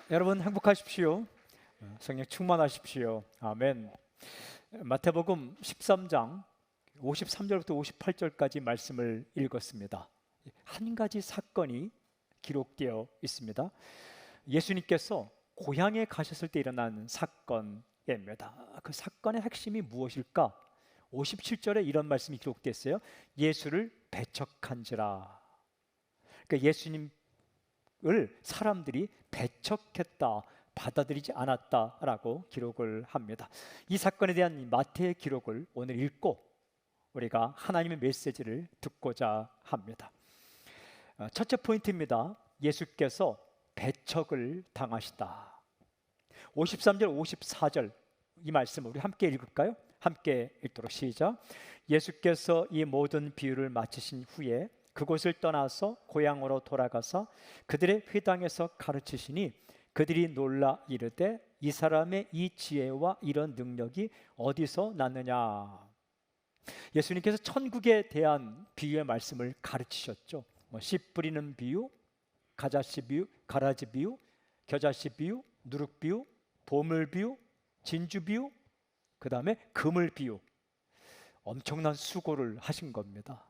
여러분 행복하십시오. 성령 충만하십시오. 아멘. 마태복음 13장 53절부터 58절까지 말씀을 읽었습니다. 한 가지 사건이 기록되어 있습니다. 예수님께서 고향에 가셨을 때 일어난 사건입니다. 그 사건의 핵심이 무엇일까? 57절에 이런 말씀이 기록됐어요. 예수를 배척한지라. 그러니까 예수님을 사람들이 배척했다, 받아들이지 않았다라고 기록을 합니다. 이 사건에 대한 마태의 기록을 오늘 읽고 우리가 하나님의 메시지를 듣고자 합니다. 첫째 포인트입니다. 예수께서 배척을 당하시다. 53절 54절 이 말씀 우리 함께 읽을까요? 함께 읽도록 시작. 예수께서 이 모든 비유를 마치신 후에 그곳을 떠나서 고향으로 돌아가서 그들의 회당에서 가르치시니 그들이 놀라 이르되 이 사람의 이 지혜와 이런 능력이 어디서 났느냐. 예수님께서 천국에 대한 비유의 말씀을 가르치셨죠. 씨 뿌리는 비유, 가자씨 비유, 가라지 비유, 겨자씨 비유, 누룩 비유, 보물 비유, 진주 비유, 그 다음에 그물 비유. 엄청난 수고를 하신 겁니다.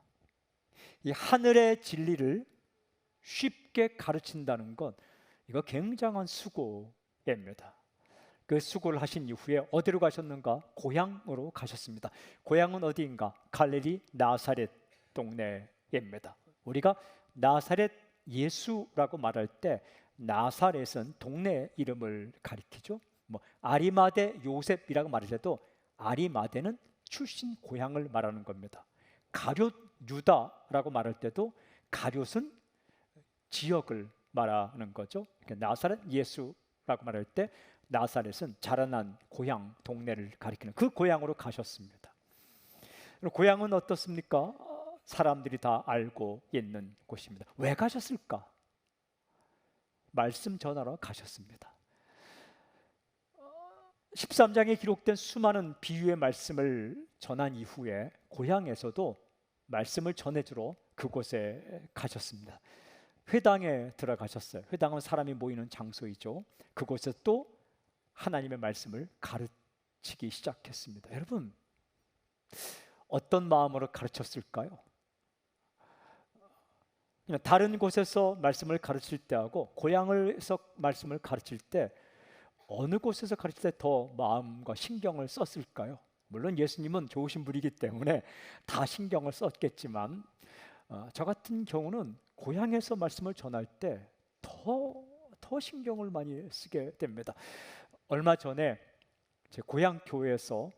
이 하늘의 진리를 쉽게 가르친다는 건 이거 굉장한 수고입니다. 그 수고를 하신 이후에 어디로 가셨는가? 고향으로 가셨습니다. 고향은 어디인가? 갈릴리 나사렛 동네입니다. 우리가 나사렛 예수라고 말할 때 나사렛은 동네 이름을 가리키죠. 아리마대 요셉이라고 말할 때도 아리마대는 출신 고향을 말하는 겁니다. 가룟 유다라고 말할 때도 가룟은 지역을 말하는 거죠. 나사렛 예수라고 말할 때 나사렛은 자라난 고향, 동네를 가리키는 그 고향으로 가셨습니다. 고향은 어떻습니까? 사람들이 다 알고 있는 곳입니다. 왜 가셨을까? 말씀 전하러 가셨습니다. 13장에 기록된 수많은 비유의 말씀을 전한 이후에 고향에서도 말씀을 전해주러 그곳에 가셨습니다. 회당에 들어가셨어요. 회당은 사람이 모이는 장소이죠. 그곳에 또 하나님의 말씀을 가르치기 시작했습니다. 여러분, 어떤 마음으로 가르쳤을까요? 그냥 다른 곳에서 말씀을 가르칠 때하고 고향에서 말씀을 가르칠 때 어느 곳에서 가르칠 때 더 마음과 신경을 썼을까요? 물론 예수님은 좋으신 분이기 때문에 다 신경을 썼겠지만 저 같은 경우는 고향에서 말씀을 전할 때 더 신경을 많이 쓰게 됩니다. 얼마 전에 제 고향 교회에서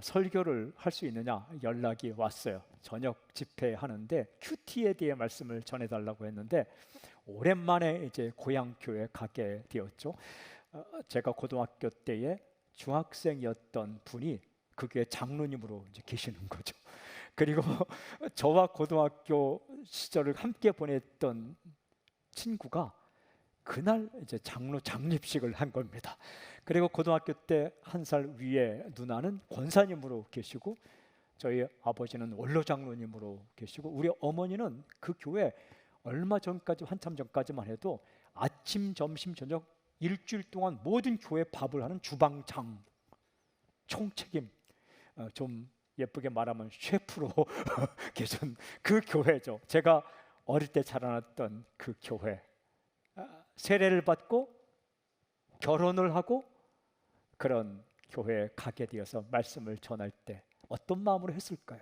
설교를 할 수 있느냐 연락이 왔어요. 저녁 집회 하는데 큐티에 대해 말씀을 전해달라고 했는데 오랜만에 이제 고향 교회 가게 되었죠. 제가 고등학교 때에 중학생이었던 분이 그 교회 장로님으로 이제 계시는 거죠. 그리고 저와 고등학교 시절을 함께 보냈던 친구가 그날 이제 장로 장립식을 한 겁니다. 그리고 고등학교 때 한 살 위에 누나는 권사님으로 계시고 저희 아버지는 원로 장로님으로 계시고 우리 어머니는 그 교회 얼마 전까지 한참 전까지만 해도 아침, 점심, 저녁 일주일 동안 모든 교회 밥을 하는 주방장 총책임, 좀 예쁘게 말하면 셰프로 계신 그 교회죠. 제가 어릴 때 자라났던 그 교회. 세례를 받고 결혼을 하고 그런 교회에 가게 되어서 말씀을 전할 때 어떤 마음으로 했을까요?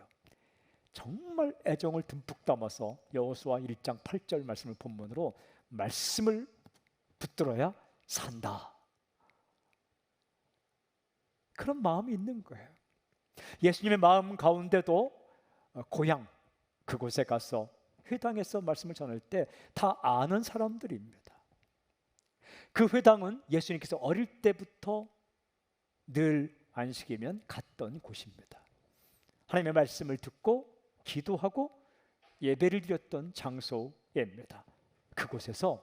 정말 애정을 듬뿍 담아서 여호수아 1장 8절 말씀을 본문으로 말씀을 붙들어야 산다. 그런 마음이 있는 거예요. 예수님의 마음 가운데도 고향 그곳에 가서 회당에서 말씀을 전할 때 다 아는 사람들입니다. 그 회당은 예수님께서 어릴 때부터 늘 안식이면 갔던 곳입니다. 하나님의 말씀을 듣고 기도하고 예배를 드렸던 장소입니다. 그곳에서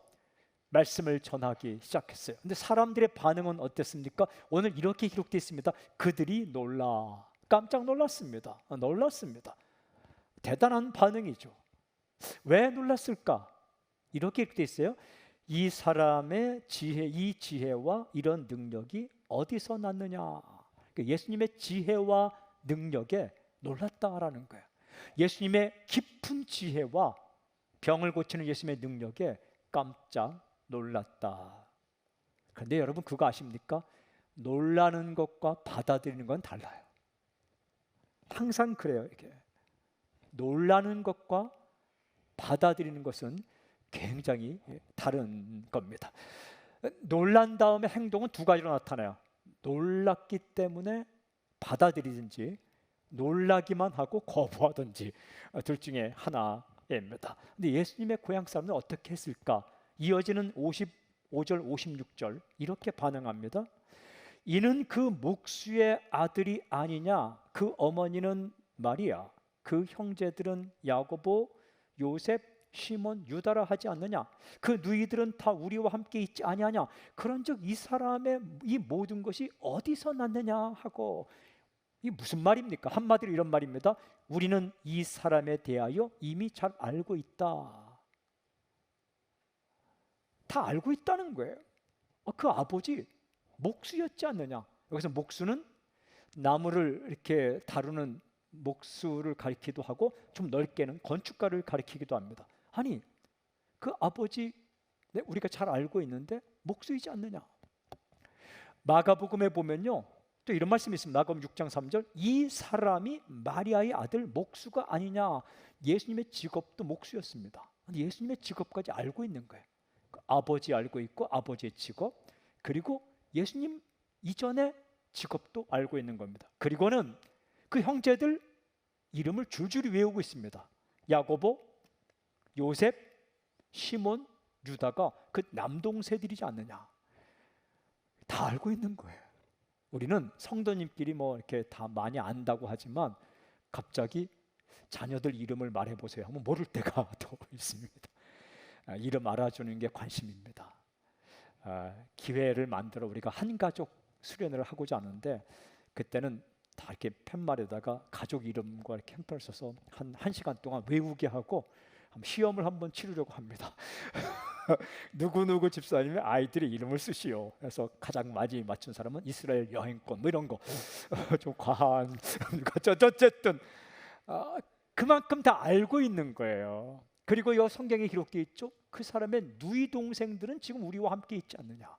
말씀을 전하기 시작했어요. 근데 사람들의 반응은 어땠습니까? 오늘 이렇게 기록되어 있습니다. 그들이 깜짝 놀랐습니다. 대단한 반응이죠. 왜 놀랐을까? 이렇게 기록되어 있어요. 이 사람의 지혜, 이 지혜와 이런 능력이 어디서 났느냐? 그러니까 예수님의 지혜와 능력에 놀랐다라는 거예요. 예수님의 깊은 지혜와 병을 고치는 예수님의 능력에 깜짝 놀랐다. 그런데 여러분 그거 아십니까? 놀라는 것과 받아들이는 건 달라요. 항상 그래요. 이게 놀라는 것과 받아들이는 것은 굉장히 다른 겁니다. 놀란 다음에 행동은 두 가지로 나타나요. 놀랐기 때문에 받아들이든지 놀라기만 하고 거부하든지 둘 중에 하나입니다. 근데 예수님의 고향 사람은 어떻게 했을까? 이어지는 55절 56절 이렇게 반응합니다. 이는 그 목수의 아들이 아니냐? 그 어머니는 마리아, 그 형제들은 야고보, 요셉, 시몬, 유다라 하지 않느냐? 그 누이들은 다 우리와 함께 있지 아니하냐? 그런즉 이 사람의 이 모든 것이 어디서 났느냐 하고, 이 무슨 말입니까? 한마디로 이런 말입니다. 우리는 이 사람에 대하여 이미 잘 알고 있다. 다 알고 있다는 거예요. 그 아버지 목수였지 않느냐? 여기서 목수는 나무를 이렇게 다루는 목수를 가리키기도 하고 좀 넓게는 건축가를 가리키기도 합니다. 아니 그 아버지 우리가 잘 알고 있는데 목수이지 않느냐? 마가복음에 보면요 또 이런 말씀이 있습니다. 마가복음 6장 3절 이 사람이 마리아의 아들 목수가 아니냐? 예수님의 직업도 목수였습니다. 예수님의 직업까지 알고 있는 거예요. 아버지 알고 있고 아버지의 직업 그리고 예수님 이전의 직업도 알고 있는 겁니다. 그리고는 그 형제들 이름을 줄줄이 외우고 있습니다. 야고보, 요셉, 시몬, 유다가 그 남동생들이지 않느냐? 다 알고 있는 거예요. 우리는 성도님끼리 뭐 이렇게 다 많이 안다고 하지만 갑자기 자녀들 이름을 말해보세요 하면 모를 때가 또 있습니다. 이름 알아주는 게 관심입니다. 기회를 만들어 우리가 한 가족 수련회를 하고자 하는데 그때는 다 이렇게 팻말에다가 가족 이름과 이렇게 펜을 써서 한 시간 동안 외우게 하고 시험을 한번 치르려고 합니다. 누구누구 집사님의 아이들의 이름을 쓰시오. 그래서 가장 많이 맞춘 사람은 이스라엘 여행권 뭐 이런 거 좀 과한 어쨌든 그만큼 다 알고 있는 거예요. 그리고 이 성경에 기록되어 있죠. 그 사람의 누이 동생들은 지금 우리와 함께 있지 않느냐.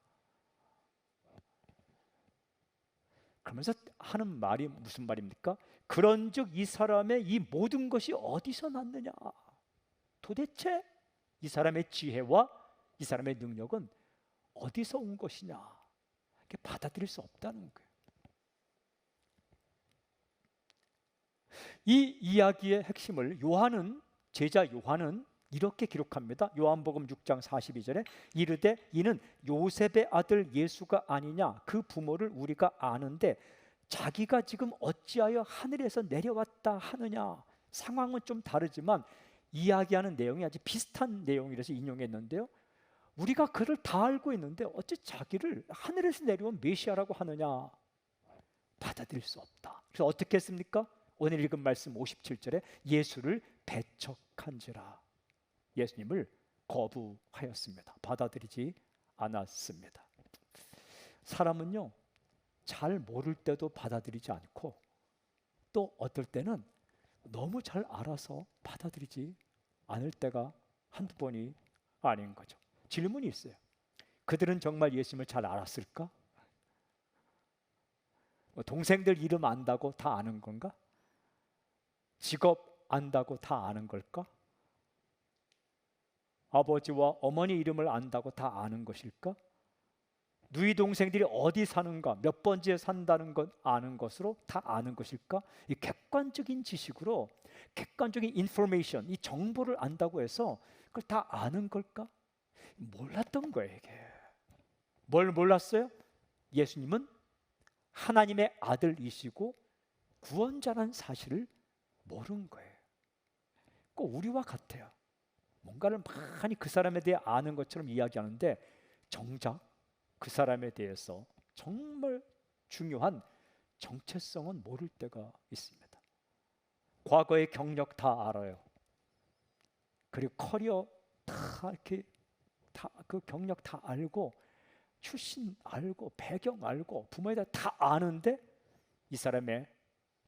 그러면서 하는 말이 무슨 말입니까? 그런즉 이 사람의 이 모든 것이 어디서 났느냐? 도대체 이 사람의 지혜와 이 사람의 능력은 어디서 온 것이냐? 이렇게 받아들일 수 없다는 거예요. 이 이야기의 핵심을 제자 요한은 이렇게 기록합니다. 요한복음 6장 42절에 이르되 이는 요셉의 아들 예수가 아니냐? 그 부모를 우리가 아는데 자기가 지금 어찌하여 하늘에서 내려왔다 하느냐? 상황은 좀 다르지만 이야기하는 내용이 아주 비슷한 내용이라서 인용했는데요. 우리가 그를 다 알고 있는데 어찌 자기를 하늘에서 내려온 메시아라고 하느냐? 받아들일 수 없다. 그래서 어떻게 했습니까? 오늘 읽은 말씀 57절에 예수를 배척한지라. 예수님을 거부하였습니다. 받아들이지 않았습니다. 사람은요 잘 모를 때도 받아들이지 않고 또 어떨 때는 너무 잘 알아서 받아들이지 않을 때가 한두 번이 아닌 거죠. 질문이 있어요. 그들은 정말 예수님을 잘 알았을까? 동생들 이름 안다고 다 아는 건가? 직업 안다고 다 아는 걸까? 아버지와 어머니 이름을 안다고 다 아는 것일까? 누이 동생들이 어디 사는가, 몇 번지에 산다는 건 아는 것으로 다 아는 것일까? 이 객관적인 지식으로 객관적인 인포메이션, 이 정보를 안다고 해서 그걸 다 아는 걸까? 몰랐던 거예요. 이게 뭘 몰랐어요? 예수님은 하나님의 아들이시고 구원자라는 사실을 모르는 거예요. 꼭 우리와 같아요. 뭔가를 많이 그 사람에 대해 아는 것처럼 이야기하는데 정작 그 사람에 대해서 정말 중요한 정체성은 모를 때가 있습니다. 과거의 경력 다 알아요. 그리고 커리어 다 이렇게 다 그 경력 다 알고 출신 알고 배경 알고 부모에 대해 다 아는데 이 사람의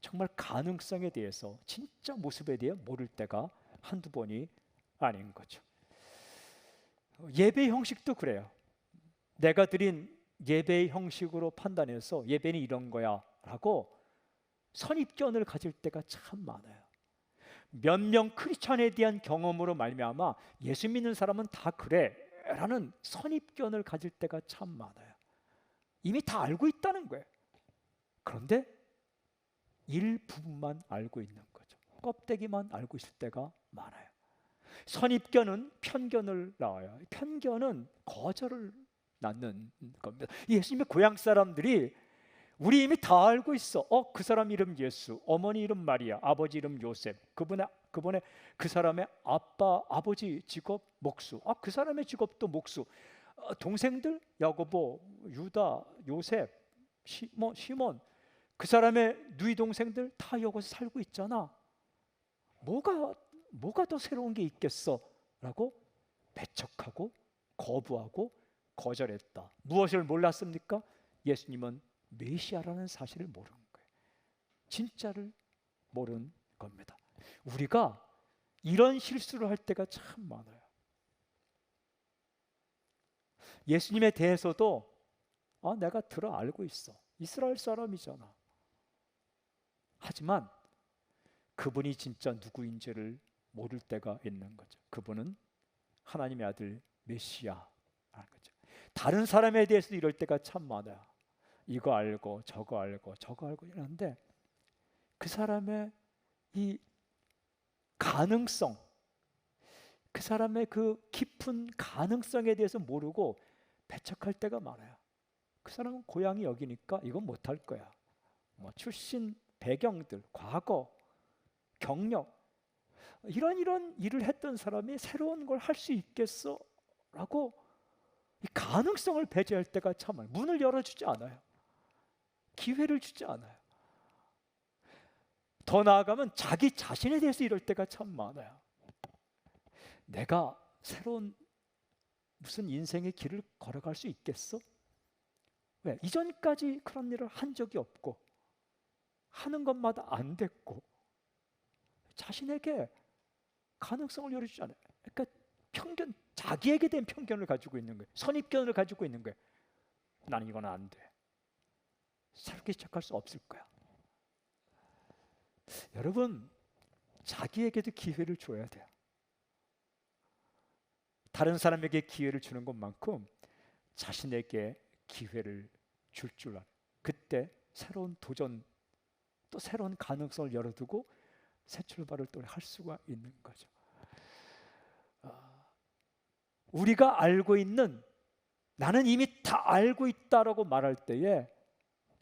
정말 가능성에 대해서 진짜 모습에 대해 모를 때가 한두 번이 아닌 거죠. 예배 형식도 그래요. 내가 드린 예배의 형식으로 판단해서 예배는 이런 거야 라고 선입견을 가질 때가 참 많아요. 몇 명 크리스찬에 대한 경험으로 말미암아 예수 믿는 사람은 다 그래 라는 선입견을 가질 때가 참 많아요. 이미 다 알고 있다는 거예요. 그런데 일부분만 알고 있는 거죠. 껍데기만 알고 있을 때가 많아요. 선입견은 편견을 낳아요. 편견은 거절을 낳는 겁니다. 예수님의 고향 사람들이 우리 이미 다 알고 있어. 그 사람 이름 예수, 어머니 이름 마리아, 아버지 이름 요셉, 그분의 그 사람의 아버지 직업 목수, 그 사람의 직업도 목수, 동생들 야고보, 유다, 요셉, 시몬, 그 사람의 누이 동생들 다 여기서 살고 있잖아. 뭐가 더 새로운 게 있겠어? 라고 배척하고 거부하고 거절했다. 무엇을 몰랐습니까? 예수님은 메시아라는 사실을 모르는 거예요. 진짜를 모르는 겁니다. 우리가 이런 실수를 할 때가 참 많아요. 예수님에 대해서도 내가 들어 알고 있어. 이스라엘 사람이잖아. 하지만 그분이 진짜 누구인지를 모를 때가 있는 거죠. 그분은 하나님의 아들 메시아라는 거죠. 다른 사람에 대해서도 이럴 때가 참 많아요. 이거 알고 저거 알고 이러는데 그 사람의 이 가능성, 그 사람의 그 깊은 가능성에 대해서 모르고 배척할 때가 많아요. 그 사람은 고향이 여기니까 이건 못할 거야. 출신, 배경들, 과거, 경력 이런 일을 했던 사람이 새로운 걸 할 수 있겠어? 라고 이 가능성을 배제할 때가 참 많아요. 문을 열어주지 않아요. 기회를 주지 않아요. 더 나아가면 자기 자신에 대해서 이럴 때가 참 많아요. 내가 새로운 무슨 인생의 길을 걸어갈 수 있겠어? 왜? 이전까지 그런 일을 한 적이 없고 하는 것마다 안 됐고 자신에게 가능성을 열어주지 않아요. 그러니까 편견, 자기에게 대한 편견을 가지고 있는 거예요. 선입견을 가지고 있는 거예요. 나는 이건 안 돼. 새롭게 시작할 수 없을 거야. 여러분, 자기에게도 기회를 줘야 돼요. 다른 사람에게 기회를 주는 것만큼 자신에게 기회를 줄 알아요. 그때 새로운 도전, 또 새로운 가능성을 열어두고 새 출발을 또 할 수가 있는 거죠. 우리가 알고 있는, 나는 이미 다 알고 있다라고 말할 때에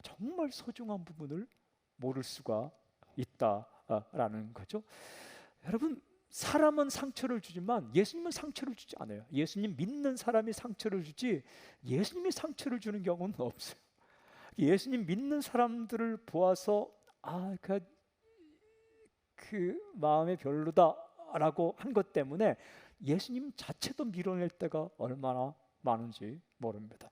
정말 소중한 부분을 모를 수가 있다라는 거죠. 여러분, 사람은 상처를 주지만 예수님은 상처를 주지 않아요. 예수님 믿는 사람이 상처를 주지 예수님이 상처를 주는 경우는 없어요. 예수님 믿는 사람들을 보아서 그 마음이 별로다라고 한 것 때문에 예수님 자체도 밀어낼 때가 얼마나 많은지 모릅니다.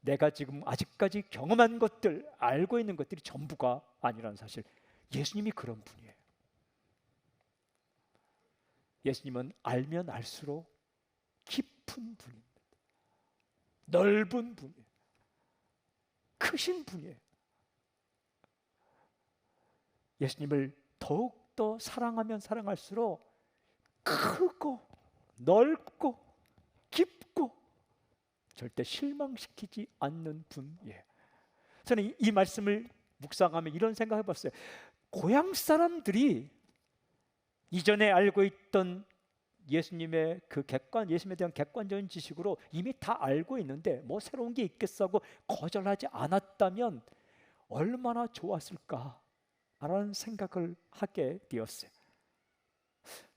내가 지금 아직까지 경험한 것들, 알고 있는 것들이 전부가 아니라는 사실. 예수님이 그런 분이에요. 예수님은 알면 알수록 깊은 분입니다. 넓은 분이에요. 크신 분이에요. 예수님을 더욱더 사랑하면 사랑할수록 크고 넓고 깊고 절대 실망시키지 않는 분이에요. 저는 이 말씀을 묵상하며 이런 생각을 해봤어요. 고향 사람들이 이전에 알고 있던 예수님의 예수님에 대한 객관적인 지식으로 이미 다 알고 있는데 뭐 새로운 게 있겠어 하고 거절하지 않았다면 얼마나 좋았을까라는 생각을 하게 되었어요.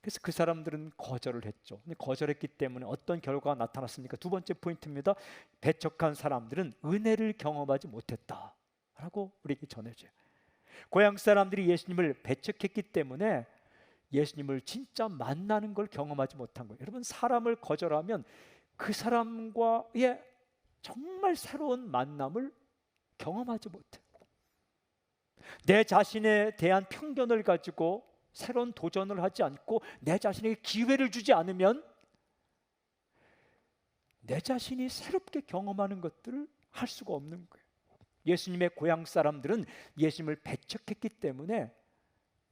그래서 그 사람들은 거절을 했죠. 근데 거절했기 때문에 어떤 결과가 나타났습니까? 두 번째 포인트입니다. 배척한 사람들은 은혜를 경험하지 못했다라고 우리에게 전해져요. 고향 사람들이 예수님을 배척했기 때문에 예수님을 진짜 만나는 걸 경험하지 못한 거예요. 여러분, 사람을 거절하면 그 사람과의 정말 새로운 만남을 경험하지 못해. 내 자신에 대한 편견을 가지고 새로운 도전을 하지 않고 내 자신에게 기회를 주지 않으면 내 자신이 새롭게 경험하는 것들을 할 수가 없는 거예요. 예수님의 고향 사람들은 예수님을 배척했기 때문에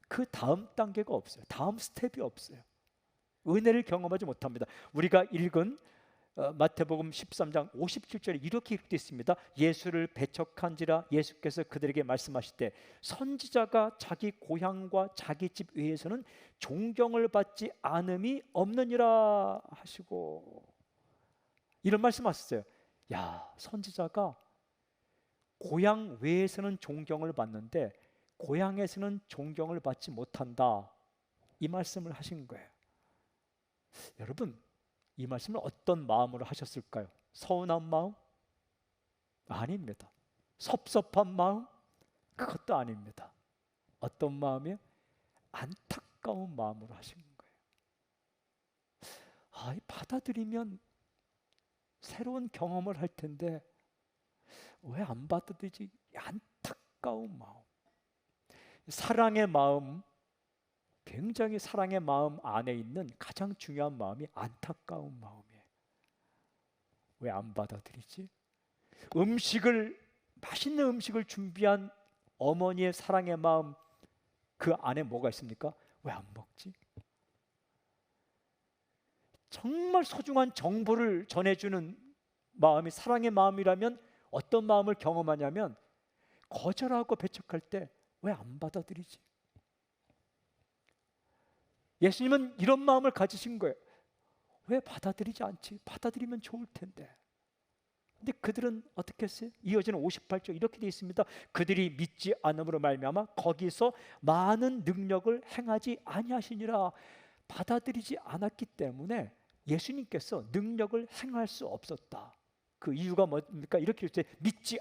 그 다음 단계가 없어요. 다음 스텝이 없어요. 은혜를 경험하지 못합니다. 우리가 읽은 마태복음 13장 57절에 이렇게 기록되어 있습니다. 예수를 배척한지라 예수께서 그들에게 말씀하시되 선지자가 자기 고향과 자기 집 외에서는 존경을 받지 않음이 없느니라 하시고, 이런 말씀하셨어요. 야, 선지자가 고향 외에서는 존경을 받는데 고향에서는 존경을 받지 못한다, 이 말씀을 하신 거예요. 여러분, 이 말씀을 어떤 마음으로 하셨을까요? 서운한 마음? 아닙니다. 섭섭한 마음? 그것도 아닙니다. 어떤 마음이요? 안타까운 마음으로 하신 거예요. 받아들이면 새로운 경험을 할 텐데 왜 안 받아들이지? 안타까운 마음. 사랑의 마음, 굉장히 사랑의 마음 안에 있는 가장 중요한 마음이 안타까운 마음이에요. 왜 안 받아들이지? 맛있는 음식을 준비한 어머니의 사랑의 마음, 그 안에 뭐가 있습니까? 왜 안 먹지? 정말 소중한 정보를 전해주는 마음이 사랑의 마음이라면 어떤 마음을 경험하냐면 거절하고 배척할 때 왜 안 받아들이지? 예수님은 이런 마음을 가지신 거예요. 왜 받아들이지 않지? 받아들이면 좋을 텐데. 근데 그들은 어떻게 했어요? 이어지는 58절 이렇게 되어 있습니다. 그들이 믿지 않음으로 말미암아 거기서 많은 능력을 행하지 아니하시니라. 받아들이지 않았기 때문에 예수님께서 능력을 행할 수 없었다. 그 이유가 뭡니까? 이렇게 했어요. 믿지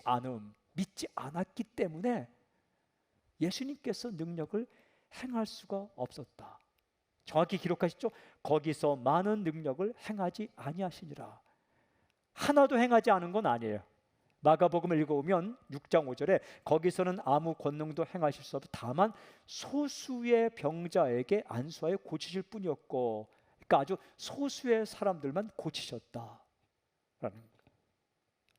않았기 때문에 예수님께서 능력을 행할 수가 없었다. 정확히 기록하시죠? 거기서 많은 능력을 행하지 아니하시니라. 하나도 행하지 않은 건 아니에요. 마가복음을 읽어보면 6장 5절에 거기서는 아무 권능도 행하실 수 없어 다만 소수의 병자에게 안수하여 고치실 뿐이었고, 그러니까 아주 소수의 사람들만 고치셨다라는,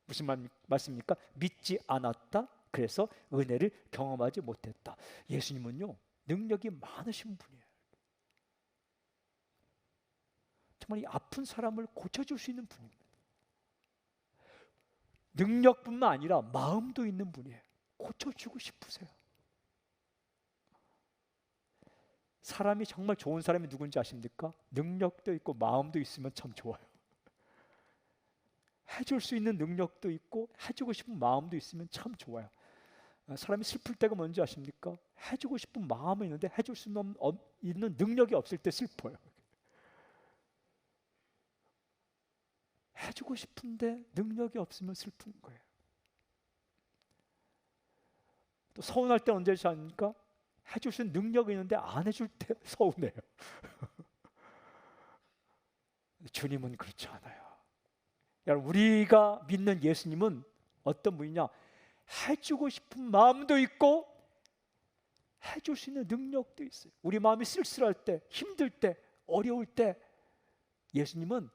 무슨 말씀입니까? 믿지 않았다, 그래서 은혜를 경험하지 못했다. 예수님은요, 능력이 많으신 분이에요. 정말 이 아픈 사람을 고쳐줄 수 있는 분입니다. 능력뿐만 아니라 마음도 있는 분이에요. 고쳐주고 싶으세요. 사람이 정말 좋은 사람이 누군지 아십니까? 능력도 있고 마음도 있으면 참 좋아요. 해줄 수 있는 능력도 있고 해주고 싶은 마음도 있으면 참 좋아요. 사람이 슬플 때가 뭔지 아십니까? 해주고 싶은 마음은 있는데 해줄 수 있는 능력이 없을 때 슬퍼요. 해주고 싶은데 능력이 없으면 슬픈 거예요. 또 서운할 때 언제 아닙니까? 해줄 수 있는 능력이 있는데 안 해줄 때 서운해요. 주님은 그렇지 않아요. 여러분, 우리가 믿는 예수님은 어떤 분이냐? 해주고 싶은 마음도 있고 해줄 수 있는 능력도 있어요. 우리 마음이 쓸쓸할 때, 힘들 때, 어려울 때 예수님은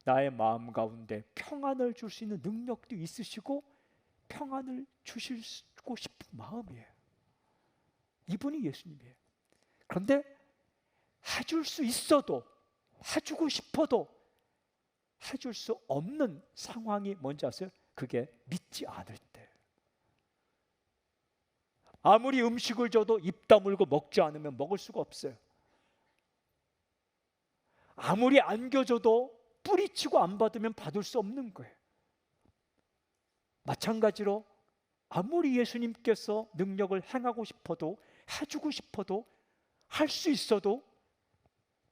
나의 마음 가운데 평안을 줄 수 있는 능력도 있으시고 평안을 주시고 싶은 마음이에요. 이분이 예수님이에요. 그런데 해줄 수 있어도, 해주고 싶어도 해줄 수 없는 상황이 뭔지 아세요? 그게 믿지 않을 때. 아무리 음식을 줘도 입 다물고 먹지 않으면 먹을 수가 없어요. 아무리 안겨줘도 뿌리치고 안 받으면 받을 수 없는 거예요. 마찬가지로 아무리 예수님께서 능력을 행하고 싶어도, 해주고 싶어도, 할 수 있어도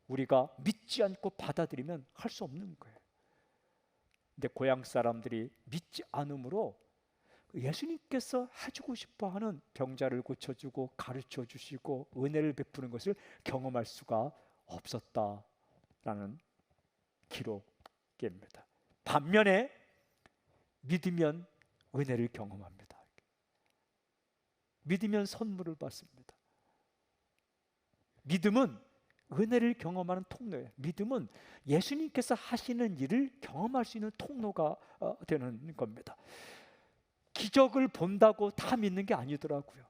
우리가 믿지 않고 받아들이면 할 수 없는 거예요. 근데 고향 사람들이 믿지 않으므로 예수님께서 해주고 싶어하는 병자를 고쳐주고 가르쳐 주시고 은혜를 베푸는 것을 경험할 수가 없었다라는 기록입니다. 반면에 믿으면 은혜를 경험합니다. 믿으면 선물을 받습니다. 믿음은 은혜를 경험하는 통로예요. 믿음은 예수님께서 하시는 일을 경험할 수 있는 통로가 되는 겁니다. 기적을 본다고 다 믿는 게 아니더라고요.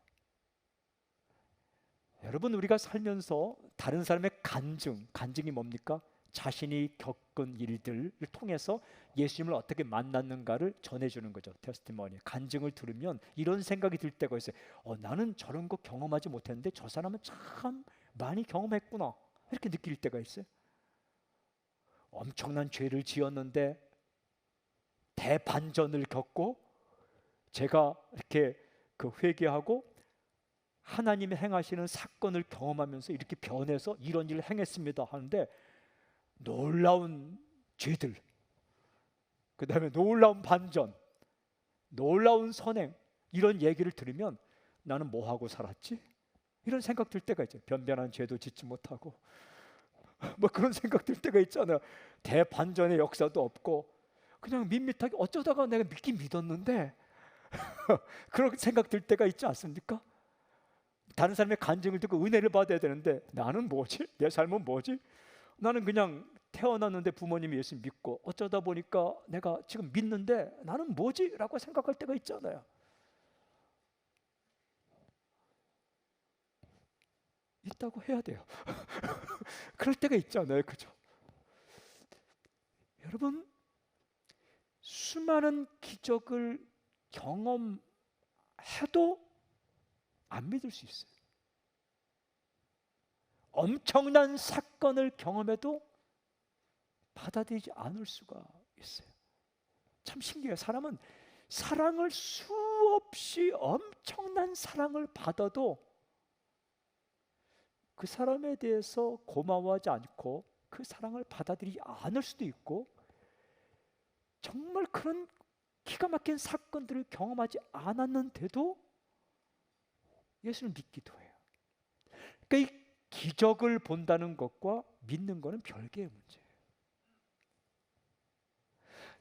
여러분, 우리가 살면서 다른 사람의 간증이 뭡니까? 자신이 겪은 일들을 통해서 예수님을 어떻게 만났는가를 전해주는 거죠. 테스티머니. 간증을 들으면 이런 생각이 들 때가 있어요. 나는 저런 거 경험하지 못했는데 저 사람은 참 많이 경험했구나, 이렇게 느낄 때가 있어요. 엄청난 죄를 지었는데 대반전을 겪고 제가 이렇게 회개하고 하나님이 행하시는 사건을 경험하면서 이렇게 변해서 이런 일을 행했습니다 하는데, 놀라운 죄들, 그 다음에 놀라운 반전, 놀라운 선행, 이런 얘기를 들으면 나는 뭐하고 살았지? 이런 생각 들 때가 있죠. 변변한 죄도 짓지 못하고 뭐 그런 생각 들 때가 있잖아요. 대반전의 역사도 없고 그냥 밋밋하게 어쩌다가 내가 믿긴 믿었는데 그런 생각 들 때가 있지 않습니까? 다른 사람의 간증을 듣고 은혜를 받아야 되는데 나는 뭐지? 내 삶은 뭐지? 나는 그냥 태어났는데 부모님이 예수 믿고 어쩌다 보니까 내가 지금 믿는데 나는 뭐지? 라고 생각할 때가 있잖아요. 있다고 해야 돼요. 그럴 때가 있잖아요. 그죠? 여러분, 수많은 기적을 경험해도 안 믿을 수 있어요. 엄청난 사건을 경험해도 받아들이지 않을 수가 있어요. 참 신기해요. 사람은 사랑을 수없이 엄청난 사랑을 받아도 그 사람에 대해서 고마워하지 않고 그 사랑을 받아들이지 않을 수도 있고, 정말 그런 기가 막힌 사건들을 경험하지 않았는데도 예수를 믿기도 해요. 그러니까 이 기적을 본다는 것과 믿는 것은 별개의 문제예요.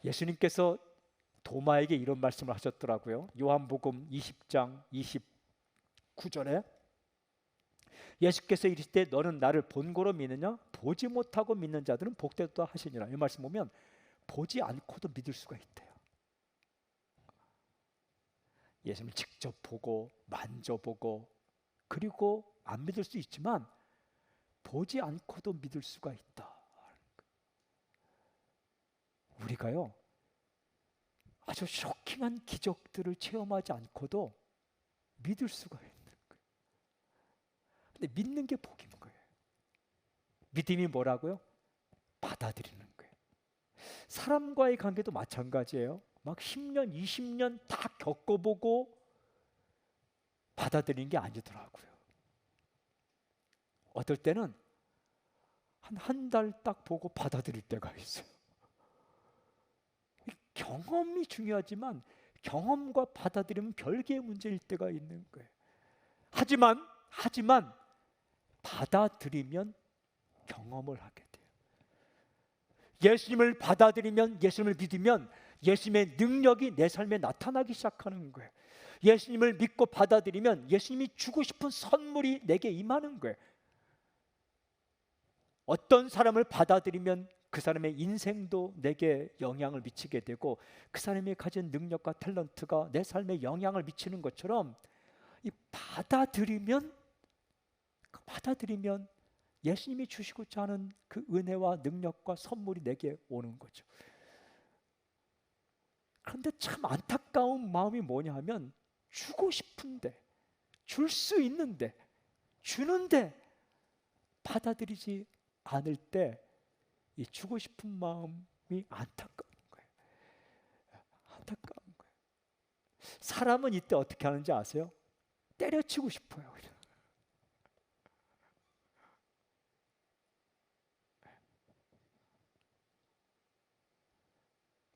예수님께서 도마에게 이런 말씀을 하셨더라고요. 요한복음 20장 29절에 예수께서 이르시되 너는 나를 본고로 믿느냐? 보지 못하고 믿는 자들은 복되다 하시니라. 이 말씀 보면 보지 않고도 믿을 수가 있대요. 예수님을 직접 보고 만져보고 그리고 안 믿을 수 있지만 보지 않고도 믿을 수가 있다. 우리가요, 아주 쇼킹한 기적들을 체험하지 않고도 믿을 수가 있는 거예요. 근데 믿는 게 복인 거예요. 믿음이 뭐라고요? 받아들이는 거예요. 사람과의 관계도 마찬가지예요. 막 10년, 20년 다 겪어보고 받아들이는 게 아니더라고요. 어떨 때는 한 달 딱 보고 받아들일 때가 있어요. 경험이 중요하지만 경험과 받아들이면 별개의 문제일 때가 있는 거예요. 하지만 받아들이면 경험을 하게 돼요. 예수님을 받아들이면, 예수님을 믿으면 예수님의 능력이 내 삶에 나타나기 시작하는 거예요. 예수님을 믿고 받아들이면 예수님이 주고 싶은 선물이 내게 임하는 거예요. 어떤 사람을 받아들이면 그 사람의 인생도 내게 영향을 미치게 되고 그 사람이 가진 능력과 탤런트가 내 삶에 영향을 미치는 것처럼 이 받아들이면 예수님이 주시고자 하는 그 은혜와 능력과 선물이 내게 오는 거죠. 그런데 참 안타까운 마음이 뭐냐 하면 주고 싶은데, 줄 수 있는데, 주는데 받아들이지 않을 때 이 주고 싶은 마음이 안타까운 거예요. 안타까운 거예요. 사람은 이때 어떻게 하는지 아세요? 때려치고 싶어요.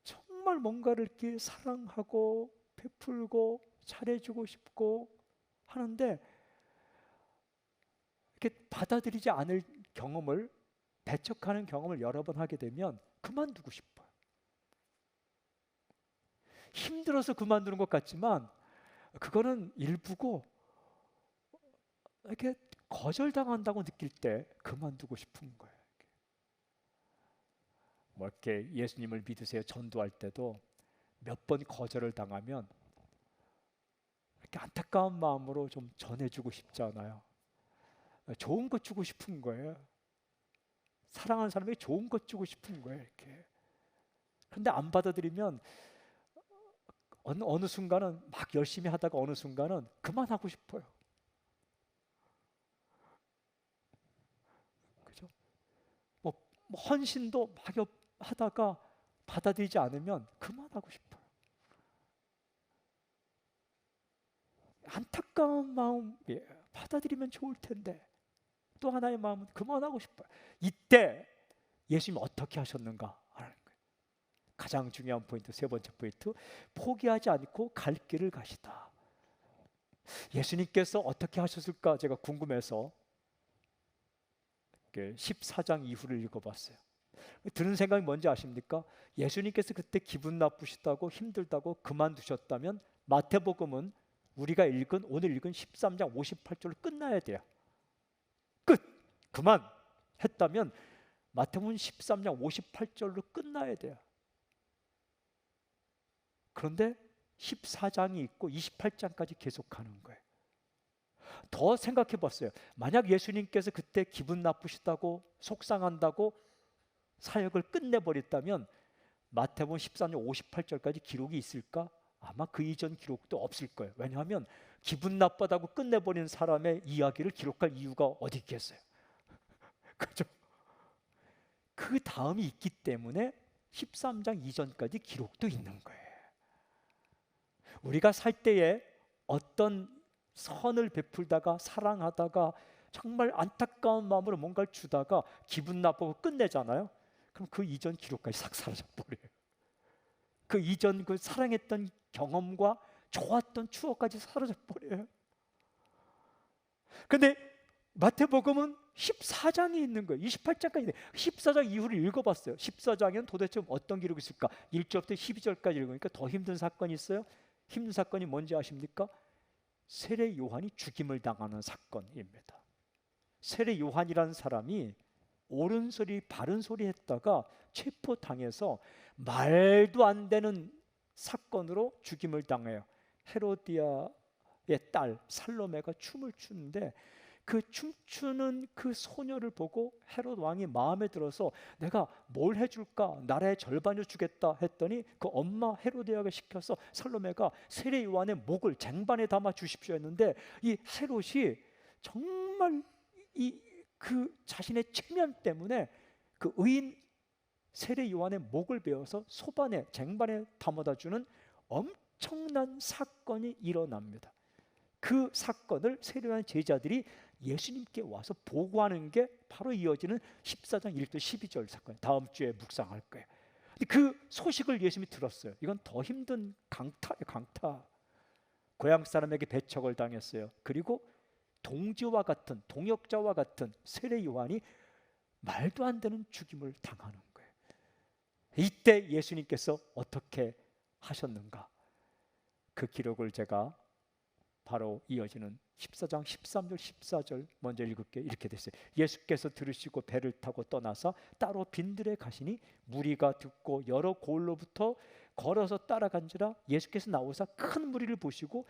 정말 뭔가를 이렇게 사랑하고 베풀고 잘해주고 싶고 하는데 이렇게 받아들이지 않을 경험을, 배척하는 경험을 여러 번 하게 되면 그만두고 싶어요. 힘들어서 그만두는 것 같지만 그거는 일부고, 이렇게 거절당한다고 느낄 때 그만두고 싶은 거예요. 뭐 이렇게 예수님을 믿으세요 전도할 때도 몇 번 거절을 당하면 이렇게 안타까운 마음으로 좀 전해주고 싶지 않아요. 좋은 것 주고 싶은 거예요. 사랑하는 사람에게 좋은 것 주고 싶은 거예요. 이렇게. 그런데 안 받아들이면 어느 순간은 막 열심히 하다가 어느 순간은 그만하고 싶어요. 그죠? 뭐 헌신도 막 하다가 받아들이지 않으면 그만하고 싶어요. 안타까운 마음이에요. 받아들이면 좋을 텐데. 또 하나의 마음은 그만하고 싶어요. 이때 예수님 어떻게 하셨는가 하는 거예요. 가장 중요한 포인트, 세 번째 포인트, 포기하지 않고 갈 길을 가시다. 예수님께서 어떻게 하셨을까 제가 궁금해서 14장 이후를 읽어봤어요. 드는 생각이 뭔지 아십니까? 예수님께서 그때 기분 나쁘시다고 힘들다고 그만두셨다면 마태복음은 우리가 오늘 읽은 13장 58절로 끝나야 돼요. 끝! 그만! 했다면 마태복음 13장 58절로 끝나야 돼요. 그런데 14장이 있고 28장까지 계속하는 거예요. 더 생각해 봤어요. 만약 예수님께서 그때 기분 나쁘시다고 속상한다고 사역을 끝내버렸다면 마태복음 13장 58절까지 기록이 있을까? 아마 그 이전 기록도 없을 거예요. 왜냐하면 기분 나쁘다고 끝내버린 사람의 이야기를 기록할 이유가 어디 있겠어요. 그죠? 그 다음이 있기 때문에 13장 이전까지 기록도 있는 거예요. 우리가 살 때에 어떤 선을 베풀다가 사랑하다가 정말 안타까운 마음으로 뭔가를 주다가 기분 나쁘고 끝내잖아요. 그럼 그 이전 기록까지 싹 사라져버려요. 그 이전 그 사랑했던 경험과 좋았던 추억까지 사라져버려요. 근데 마태복음은 14장이 있는 거예요. 28장까지 있는데 14장 이후를 읽어봤어요. 14장에는 도대체 어떤 기록이 있을까? 1절부터 12절까지 읽으니까 더 힘든 사건이 있어요. 힘든 사건이 뭔지 아십니까? 세례 요한이 죽임을 당하는 사건입니다. 세례 요한이라는 사람이 옳은 소리 바른 소리 했다가 체포당해서 말도 안 되는 사건으로 죽임을 당해요. 헤로디아의 딸 살로메가 춤을 추는데 그 춤추는 그 소녀를 보고 헤롯 왕이 마음에 들어서 내가 뭘 해줄까? 나라의 절반을 주겠다 했더니 그 엄마 헤로디아가 시켜서 살로메가 세례 요한의 목을 쟁반에 담아 주십시오 했는데 이 헤롯이 정말 그 자신의 체면 때문에 그 의인 세례 요한의 목을 베어서 소반에 쟁반에 담아다 주는 엄청난 사건이 일어납니다. 그 사건을 세례 요한의 제자들이 예수님께 와서 보고하는 게 바로 이어지는 14장 1절 12절 사건. 다음 주에 묵상할 거예요. 근데 그 소식을 예수님이 들었어요. 이건 더 힘든 강타예요, 강타. 고향 사람에게 배척을 당했어요. 그리고 동지와 같은 동역자와 같은 세례 요한이 말도 안 되는 죽임을 당하는 거예요. 이때 예수님께서 어떻게 하셨는가? 그 기록을 제가 바로 이어지는 14장 13절 14절 먼저 읽을게요. 이렇게 됐어요. 예수께서 들으시고 배를 타고 떠나서 따로 빈들에 가시니 무리가 듣고 여러 고을로부터 걸어서 따라간지라 예수께서 나오사 큰 무리를 보시고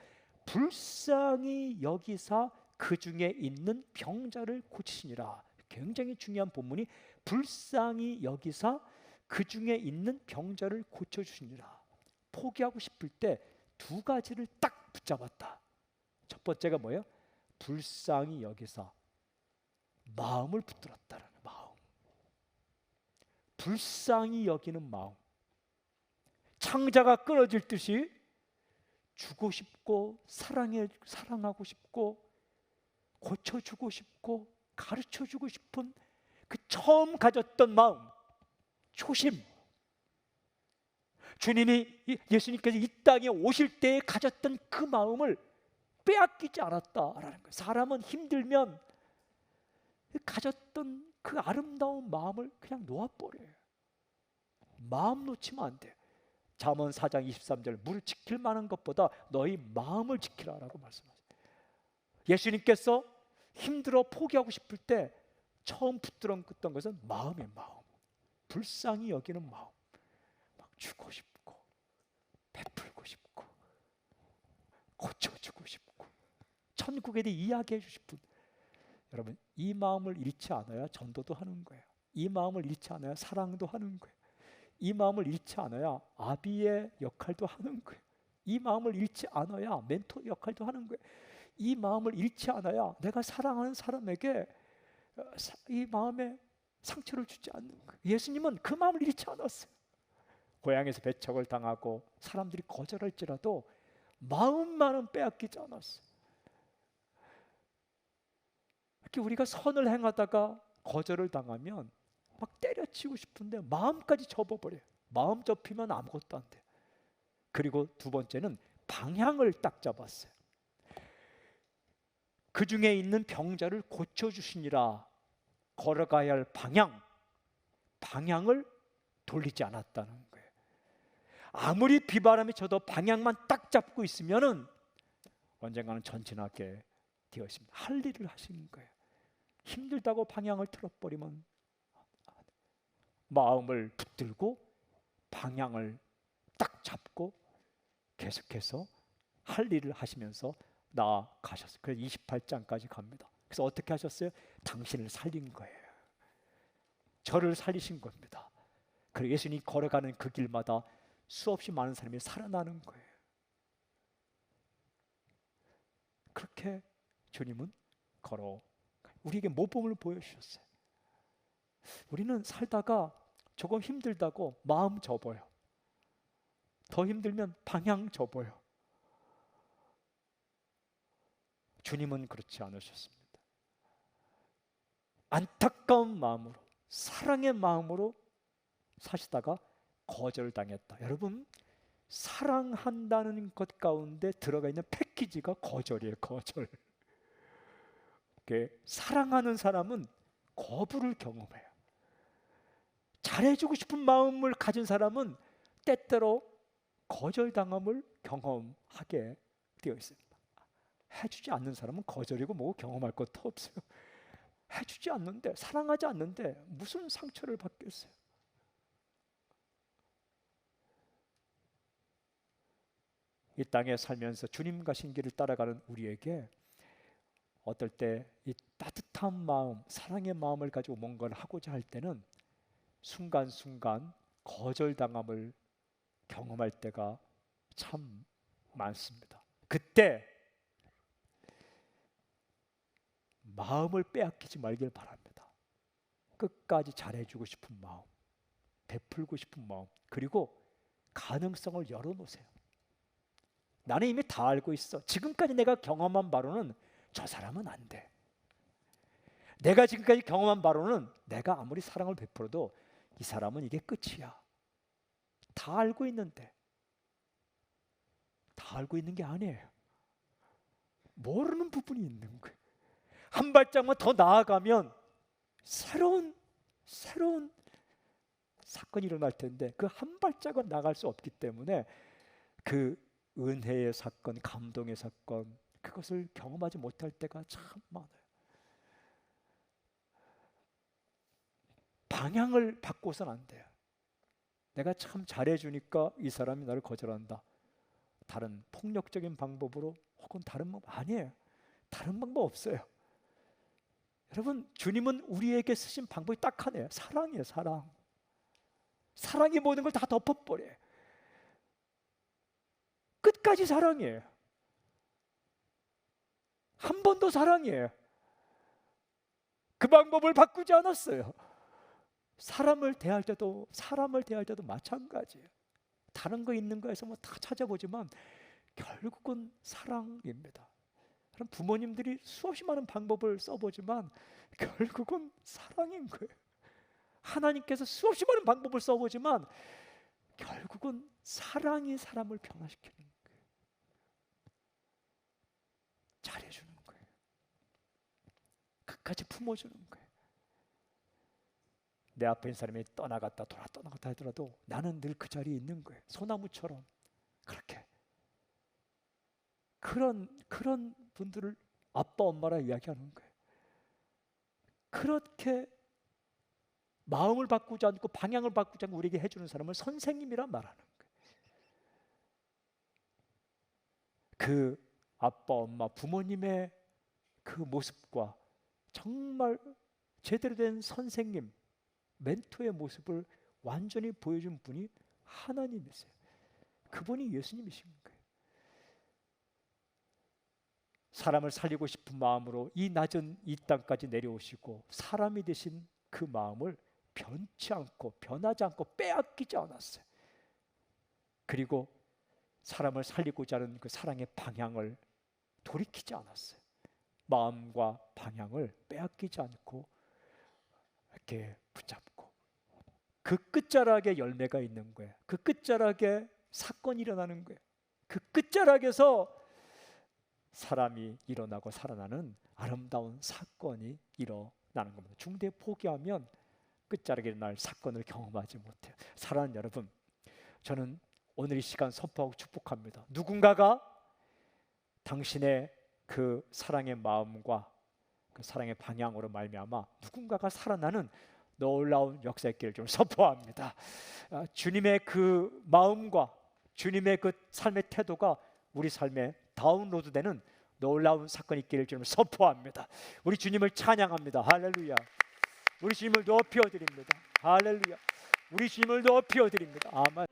불쌍히 여기사 그 중에 있는 병자를 고치시니라. 굉장히 중요한 본문이 불쌍히 여기사 그 중에 있는 병자를 고쳐주시니라. 포기하고 싶을 때 두 가지를 딱 붙잡았다. 첫 번째가 뭐예요? 불쌍히 여기사 마음을 붙들었다는 마음. 불쌍히 여기는 마음. 창자가 끊어질 듯이 주고 싶고 사랑하고 싶고 고쳐주고 싶고 가르쳐주고 싶은 그 처음 가졌던 마음, 초심. 주님이 예수님께서 이 땅에 오실 때에 가졌던 그 마음을 빼앗기지 않았다라는 거예요. 사람은 힘들면 가졌던 그 아름다운 마음을 그냥 놓아버려요. 마음 놓치면 안 돼요. 잠언 4장 23절 물을 지킬 만한 것보다 너희 마음을 지키라라고 말씀하세요. 예수님께서 힘들어 포기하고 싶을 때 처음 붙들었던 것은 마음의 마음, 불쌍히 여기는 마음, 막 주고 싶고 베풀고 싶고 고쳐주고 싶고 천국에 대해 이야기해 주고 싶은, 여러분 이 마음을 잃지 않아야 전도도 하는 거예요. 이 마음을 잃지 않아야 사랑도 하는 거예요. 이 마음을 잃지 않아야 아비의 역할도 하는 거예요. 이 마음을 잃지 않아야 멘토 역할도 하는 거예요. 이 마음을 잃지 않아야 내가 사랑하는 사람에게 이 마음에 상처를 주지 않는 거예요. 예수님은 그 마음을 잃지 않았어요. 고향에서 배척을 당하고 사람들이 거절할지라도 마음만은 빼앗기지 않았어요. 이렇게 우리가 선을 행하다가 거절을 당하면 막 때려치고 싶은데 마음까지 접어버려요. 마음 접히면 아무것도 안 돼요. 그리고 두 번째는 방향을 딱 잡았어요. 그 중에 있는 병자를 고쳐주시니라. 걸어가야 할 방향을 돌리지 않았다는 거예요. 아무리 비바람이 쳐도 방향만 딱 잡고 있으면은 언젠가는 전진하게 되어 있습니다. 할 일을 하시는 거예요. 힘들다고 방향을 틀어버리면 마음을 붙들고 방향을 딱 잡고 계속해서 할 일을 하시면서 나아가셨어요. 그래서 28장까지 갑니다. 그래서 어떻게 하셨어요? 당신을 살린 거예요. 저를 살리신 겁니다. 그리고 예수님이 걸어가는 그 길마다 수없이 많은 사람이 살아나는 거예요. 그렇게 주님은 우리에게 모범을 보여주셨어요. 우리는 살다가 조금 힘들다고 마음 접어요. 더 힘들면 방향 접어요. 주님은 그렇지 않으셨습니다. 안타까운 마음으로, 사랑의 마음으로 사시다가 거절당했다. 여러분, 사랑한다는 것 가운데 들어가 있는 패키지가 거절이에요. 거절. 사랑하는 사람은 거부를 경험해요. 잘해주고 싶은 마음을 가진 사람은 때때로 거절당함을 경험하게 되어 있습니다. 해주지 않는 사람은 거절이고 뭐고 경험할 것도 없어요. 해주지 않는데, 사랑하지 않는데 무슨 상처를 받겠어요? 이 땅에 살면서 주님 가신 길을 따라가는 우리에게 어떨 때 이 따뜻한 마음, 사랑의 마음을 가지고 뭔가를 하고자 할 때는 순간순간 거절당함을 경험할 때가 참 많습니다. 그때 마음을 빼앗기지 말길 바랍니다. 끝까지 잘해주고 싶은 마음, 베풀고 싶은 마음, 그리고 가능성을 열어놓으세요. 나는 이미 다 알고 있어. 지금까지 내가 경험한 바로는 저 사람은 안 돼. 내가 지금까지 경험한 바로는 내가 아무리 사랑을 베풀어도 이 사람은 이게 끝이야. 다 알고 있는데, 다 알고 있는 게 아니에요. 모르는 부분이 있는 거예요. 한 발짝만 더 나아가면 새로운 사건이 일어날 텐데 그 한 발짝은 나갈 수 없기 때문에 그 은혜의 사건, 감동의 사건, 그것을 경험하지 못할 때가 참 많아요. 방향을 바꿔서는 안 돼요. 내가 참 잘해주니까 이 사람이 나를 거절한다. 다른 폭력적인 방법으로 혹은 다른 방법 아니에요. 다른 방법 없어요. 여러분, 주님은 우리에게 쓰신 방법이 딱 하나예요. 사랑이에요. 사랑. 사랑이 모든 걸 다 덮어버려요. 끝까지 사랑이에요. 한 번도 사랑이에요. 그 방법을 바꾸지 않았어요. 사람을 대할 때도 마찬가지예요. 다른 거 있는 거에서 뭐 다 찾아보지만 결국은 사랑입니다. 그럼 부모님들이 수없이 많은 방법을 써보지만 결국은 사랑인 거예요. 하나님께서 수없이 많은 방법을 써보지만 결국은 사랑이 사람을 변화시키는 거예요. 잘해주는 거예요. 끝까지 품어주는 거예요. 내 앞에 있는 사람이 떠나갔다 떠나갔다 하더라도 나는 늘 그 자리에 있는 거예요. 소나무처럼. 그렇게 그런 분들을 아빠 엄마라 이야기하는 거예요. 그렇게 마음을 바꾸지 않고 방향을 바꾸지 않고 우리에게 해주는 사람을 선생님이라 말하는 거예요. 그 아빠 엄마 부모님의 그 모습과 정말 제대로 된 선생님 멘토의 모습을 완전히 보여준 분이 하나님이세요. 그분이 예수님이신 거예요. 사람을 살리고 싶은 마음으로 이 낮은 이 땅까지 내려오시고 사람이 되신 그 마음을 변치 않고 변하지 않고 빼앗기지 않았어요. 그리고 사람을 살리고자 하는 그 사랑의 방향을 돌이키지 않았어요. 마음과 방향을 빼앗기지 않고 이렇게 붙잡고 그 끝자락에 열매가 있는 거예요. 그 끝자락에 사건이 일어나는 거예요. 그 끝자락에서 사람이 일어나고 살아나는 아름다운 사건이 일어나는 겁니다. 중대 포기하면 끝자락에 일어날 사건을 경험하지 못해요. 사랑하는 여러분, 저는 오늘 이 시간 선포하고 축복합니다. 누군가가 당신의 그 사랑의 마음과 그 사랑의 방향으로 말미암아 누군가가 살아나는 놀라운 역사의 길을 좀 선포합니다. 주님의 그 마음과 주님의 그 삶의 태도가 우리 삶에 다운로드되는 놀라운 사건이 있기를 좀 선포합니다. 우리 주님을 찬양합니다. 할렐루야. 우리 주님을 높여 드립니다. 할렐루야. 우리 주님을 높여 드립니다. 아멘.